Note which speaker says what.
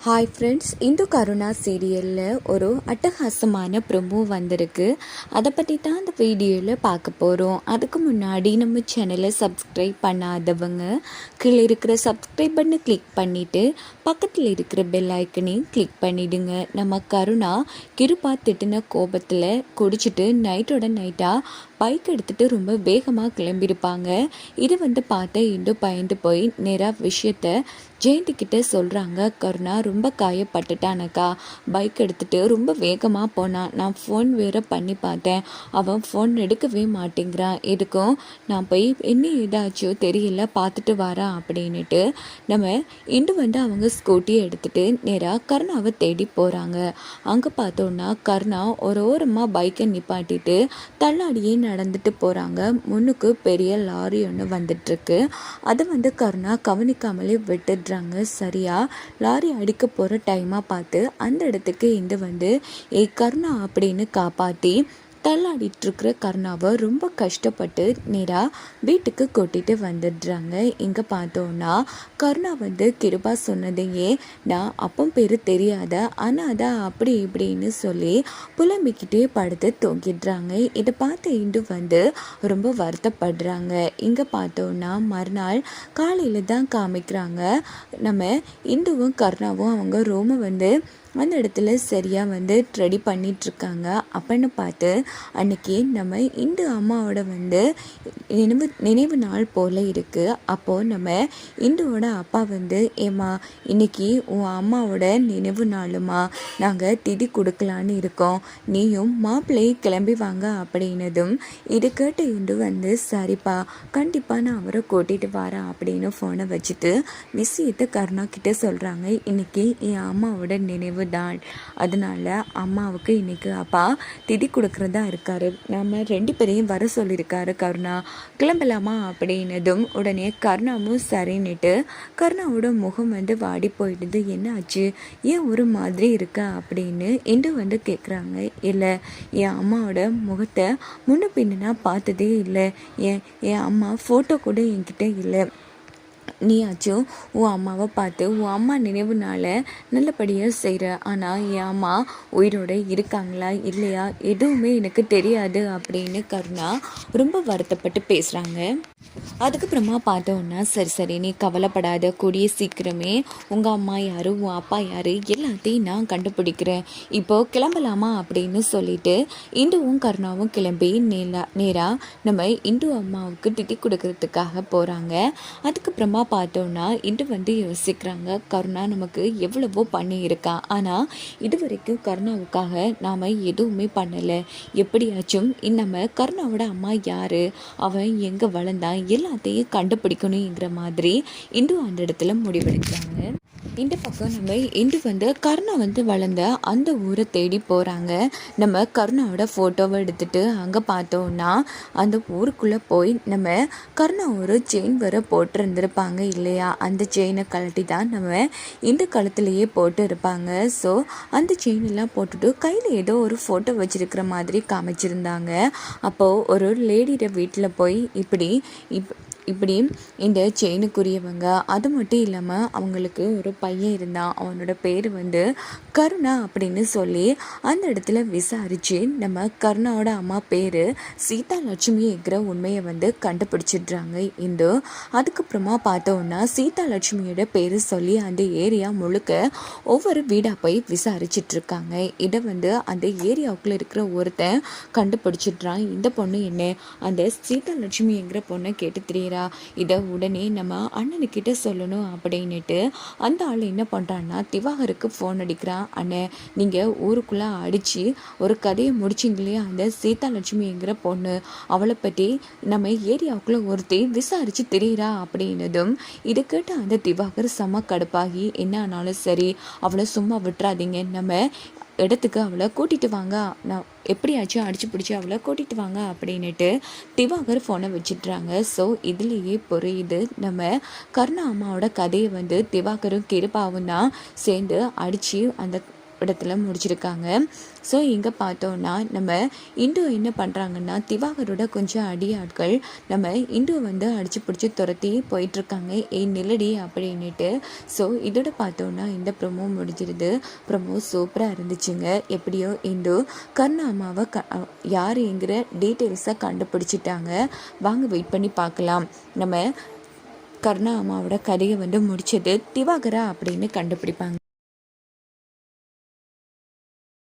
Speaker 1: Hi friends, Hindu Karuna சீரியலில் ஒரு அட்டகாசமான ப்ரொமோ வந்திருக்கு. அதை பற்றி தான் அந்த வீடியோவில் பார்க்க போகிறோம். அதுக்கு முன்னாடி நம்ம சேனலை சப்ஸ்கிரைப் பண்ணாதவங்க கீழே இருக்கிற சப்ஸ்கிரைப் பண்ணி கிளிக் பண்ணிவிட்டு பக்கத்தில் இருக்கிற பெல் ஐக்கனையும் கிளிக் பண்ணிவிடுங்க. நம்ம கருணா கிருபா திட்டின கோபத்தில் குடிச்சிட்டு நைட்டோட நைட்டாக பைக் எடுத்துகிட்டு ரொம்ப வேகமாக கிளம்பியிருப்பாங்க. இது பார்த்த இந்து பயந்து போய் நேராக விஷயத்த ஜெயந்திக்கிட்ட சொல்கிறாங்க. கருணா ரொம்ப காயப்பட்டுட்டானக்கா, பைக் எடுத்துகிட்டு ரொம்ப வேகமாக போனான். நான் ஃபோன் வேறு பண்ணி பார்த்தேன், அவன் ஃபோன் எடுக்கவே மாட்டேங்கிறான். எதுக்கும் நான் போய் என்ன ஏதாச்சும் தெரியல பார்த்துட்டு வரான் அப்படின்னுட்டு நம்ம இன்று அவங்க ஸ்கூட்டியை எடுத்துகிட்டு நேராக கருணாவை தேடி போகிறாங்க. அங்கே பார்த்தோன்னா கருணா ஒரு ஓரமாக பைக்கை நிப்பாட்டிட்டு தள்ளாடியே நடந்துட்டு போகிறாங்க. முன்னுக்கு பெரிய லாரி ஒன்று வந்துட்டுருக்கு. அதை கருணா கவனிக்காமலே விட்டுடுறாங்க. சரியா லாரி அடிக்க போகிற டைமாக பார்த்து அந்த இடத்துக்கு இந்து கருணா அப்படின்னு காப்பாற்றி தள்ளாடிட்டுருக்கிற கருணாவை ரொம்ப கஷ்டப்பட்டு நேராக வீட்டுக்கு கூட்டிகிட்டு வந்துடுறாங்க. இங்கே பார்த்தோன்னா கருணா கிருபா சொன்னதையே நான் அப்போ பேர் தெரியாத அனாதை அப்படி இப்படின்னு சொல்லி புலம்பிக்கிட்டே படுத்து தூங்கிடுறாங்க. இதை பார்த்து இந்து ரொம்ப வருத்தப்படுறாங்க. இங்கே பார்த்தோன்னா மறுநாள் காலையில் தான் காமிக்கிறாங்க. நம்ம இந்துவும் கருணாவும் அவங்க ரூமை அந்த இடத்துல சரியாக ரெடி பண்ணிகிட்ருக்காங்க. அப்படின்னு பார்த்து அன்றைக்கி நம்ம இந்து அம்மாவோட நினைவு நாள் போல் இருக்குது. அப்போது நம்ம இந்துவோட அப்பா ஏம்மா இன்னைக்கு உன் அம்மாவோட நினைவு நாளுமா, நாங்கள் திதி கொடுக்கலான்னு இருக்கோம், நீயும் மாப்பிள்ளையும் கிளம்பி வாங்க அப்படின்னதும் இது கேட்டு இந்து சரிப்பா கண்டிப்பாக நான் அவரை கூட்டிகிட்டு வரேன் அப்படின்னு ஃபோனை வச்சுட்டு விஷயத்தை கருணா கிட்டே சொல்கிறாங்க. இன்றைக்கி என் அம்மாவோட நினைவு தான், அதனால அம்மாவுக்கு இன்னைக்கு அப்பா திதி கொடுக்கறதா இருக்காரு, நம்ம 2 பேரையும் வர சொல்லியிருக்காரு கருணா, கிளம்பலாமா அப்படின்னதும் உடனே கருணாவும் சரின்னுட்டு கருணாவோட முகம் வாடி போயிடுது. என்ன ஆச்சு, ஏன் ஒரு மாதிரி இருக்கா அப்படின்னு இன்று கேட்குறாங்க. இல்லை, என் அம்மாவோட முகத்தை முன்ன பின்னா பார்த்ததே இல்லை, என் அம்மா ஃபோட்டோ கூட என்கிட்ட இல்லை, நீயாச்சும் உன் அம்மாவை பார்த்து உன் அம்மா நினைவுனால நல்லபடியாக செய்கிற, ஆனால் என் அம்மா உயிரோடு இருக்காங்களா இல்லையா எதுவுமே எனக்கு தெரியாது அப்படின்னு கருணா ரொம்ப வருத்தப்பட்டு பேசுகிறாங்க. அதுக்கப்புறமா பார்த்தோன்னா சரி நீ கவலைப்படாத, கூடிய சீக்கிரமே உங்கள் அம்மா யார் உன் அப்பா யார் எல்லாத்தையும் நான் கண்டுபிடிக்கிறேன், இப்போது கிளம்பலாமா அப்படின்னு சொல்லிட்டு இந்துவும் கருணாவும் கிளம்பி நேராக நம்ம இந்து அம்மாவுக்கு திட்டி கொடுக்கறதுக்காக போகிறாங்க. அதுக்கப்புறமா பார்த்தோன்னா இன்று யோசிக்கிறாங்க, கருணா நமக்கு எவ்வளவோ பண்ணியிருக்கா, ஆனால் இது வரைக்கும் கருணாவுக்காக நாம் எதுவுமே பண்ணலை, எப்படியாச்சும் நம்ம கருணாவோட அம்மா யார், அவன் எங்கே வளர்ந்தான் எல்லாத்தையும் கண்டுபிடிக்கணுங்கிற மாதிரி இந்து அந்த இடத்துல முடிவெடுக்கிறாங்க. இந்த பக்கம் நம்ம இன்று கருணா வளர்ந்த அந்த ஊரை தேடி போகிறாங்க. நம்ம கருணாவோட ஃபோட்டோவை எடுத்துகிட்டு அங்கே பார்த்தோன்னா அந்த ஊருக்குள்ளே போய் நம்ம கருணா ஒரு செயின் வர போட்டிருந்துருப்பாங்க இல்லையா, அந்த செயினை கழட்டி தான் நம்ம இந்த கழுத்துலேயே போட்டு இருப்பாங்க. ஸோ அந்த செயினெல்லாம் போட்டுட்டு கையில் ஏதோ ஒரு ஃபோட்டோ வச்சுருக்கிற மாதிரி காமிச்சிருந்தாங்க. அப்போது ஒரு லேடியோட வீட்டில் போய் இப்படி இந்த செயினுக்குரியவங்க, அது மட்டும் இல்லாமல் அவங்களுக்கு ஒரு பையன் இருந்தான், அவனோட பேர் கருணா அப்படின்னு சொல்லி அந்த இடத்துல விசாரித்து நம்ம கருணாவோட அம்மா பேர் சீதா லட்சுமிங்கிற உண்மையை கண்டுபிடிச்சிடுறாங்க இந்து. அதுக்கப்புறமா பார்த்தோன்னா சீதா லட்சுமியோட பேர் சொல்லி அந்த ஏரியா முழுக்க ஒவ்வொரு வீடாக போய் விசாரிச்சிட்ருக்காங்க. இதை அந்த ஏரியாவுக்குள்ளே இருக்கிற ஒருத்தன் கண்டுபிடிச்சிட்றான். இந்த பொண்ணு என்ன அந்த சீதா லட்சுமிங்கிற பொண்ணை கேட்டு தெரியுறா, இதை உடனே நம்ம அண்ணனுக்கிட்ட சொல்லணும் அப்படின்னுட்டு அந்த ஆள் என்ன பண்ணுறான்னா திவாகருக்கு ஃபோன் அடிக்கிறான். அண்ணன், நீங்கள் ஊருக்குள்ளே அடித்து ஒரு கதையை முடிச்சிங்களே, அந்த சீதாலட்சுமிங்கிற பொண்ணு, அவளை பற்றி நம்ம ஏரியாவுக்குள்ளே ஒருத்தி விசாரித்து தெரியுறா அப்படின்னதும் இதை கேட்டு அந்த திவாகர் செம கடுப்பாகி, என்ன ஆனாலும் சரி அவளை சும்மா விட்டுறாதீங்க, நம்ம இடத்துக்கு அவளை கூட்டிகிட்டு வாங்க, நான் எப்படியாச்சும் அடிச்சு பிடிச்சி அவளை கூட்டிகிட்டு வாங்க அப்படின்னுட்டு திவாகர் ஃபோனை வச்சிட்றாங்க. ஸோ இதுலேயே புரியுது நம்ம கருணா அம்மாவோட கதையை திவாகரும் கிருபாவும் தான் சேர்ந்து அடித்து அந்த இடத்துல முடிச்சிருக்காங்க. ஸோ இங்கே பார்த்தோன்னா நம்ம இந்து என்ன பண்ணுறாங்கன்னா, திவாகரோட கொஞ்சம் அடியாட்கள் நம்ம இந்து வந்து அடிச்சு பிடிச்சி துரத்தி போயிட்டுருக்காங்க, நில்லடி அப்படின்னுட்டு. ஸோ இதோட பார்த்தோன்னா இந்த ப்ரொமோ முடிஞ்சிருது. ப்ரொமோ சூப்பராக இருந்துச்சுங்க. எப்படியோ இந்து கர்ணா அம்மாவை யாருங்கிற டீட்டெயில்ஸை கண்டுபிடிச்சிட்டாங்க. வாங்க வெயிட் பண்ணி பார்க்கலாம். நம்ம கர்ணா அம்மாவோட கதையை வந்து முடிச்சது திவாகரா அப்படின்னு கண்டுபிடிப்பாங்க.